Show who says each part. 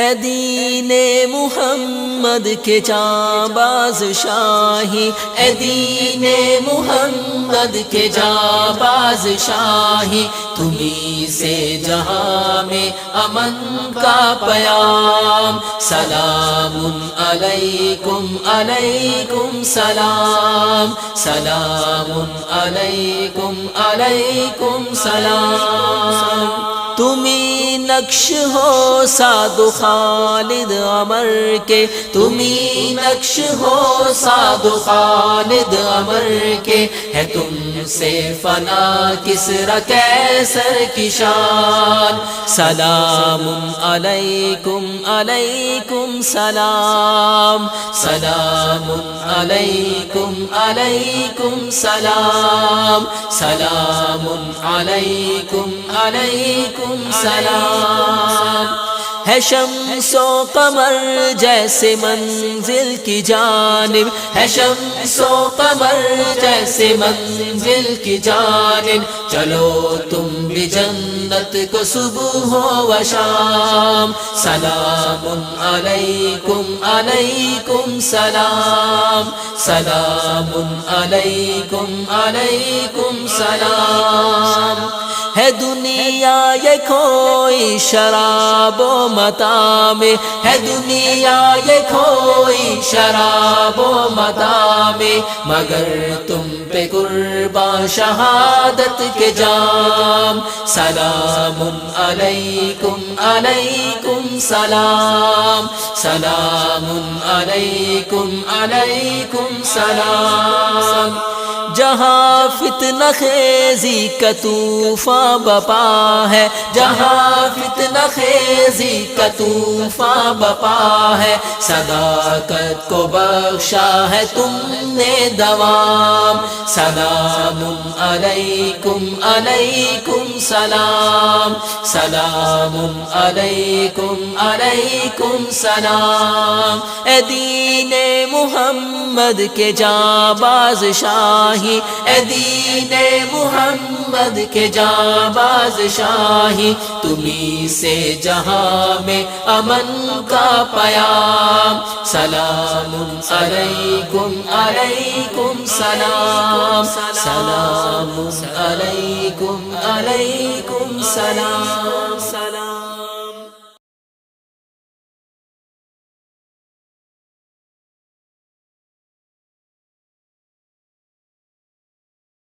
Speaker 1: اے دین محمد کے جانباز شاہی، اے دین محمد کے جانباز شاہی، تمہیں سے جہاں میں امن کا پیام، سلام علیکم علیکم سلام، سلام علیکم علیکم سلام۔ تمہیں نقش ہو سعد و خالد عمر کے، تمہیں نقش ہو سعد و خالد عمر کے، ہے تم سے فنا کسری قیصر کی شان، سلام علیکم علیکم سلام، سلام علیکم علیکم سلام، سلام علیکم علیکم سلام۔ ہے شمس و قمر جیسے منزل کی جانب، ہے شمس و قمر جیسے منزل کی جانب، چلو تم بھی جنت کو صبح و شام، سلام علیکم علیکم سلام، سلام علیکم علیکم سلام۔ ہے دنیا یہ کوئی شراب و متاع میں، ہے دنیا یہ کوئی شراب و متاع میں، مگر تم پہ قرباں شہادت کے جام، سلام علیکم علیکم سلام، سلام علیکم علیکم سلام۔ جہاں فتنہ خیزی کا طوفاں بپا ہے، جہاں فتنہ خیزی کا طوفاں بپا ہے، صداقت کو بخشا ہے تم نے دوام، سلام علیکم علیکم سلام، سلام علیکم علیکم سلام۔ اے دین محمد کے جانباز شاہی، اے دین محمد کے جانباز شاہی، تمہیں سے جہاں میں امن کا پیام، سلام علیکم علیکم سلام، سلام علیکم علیکم سلام۔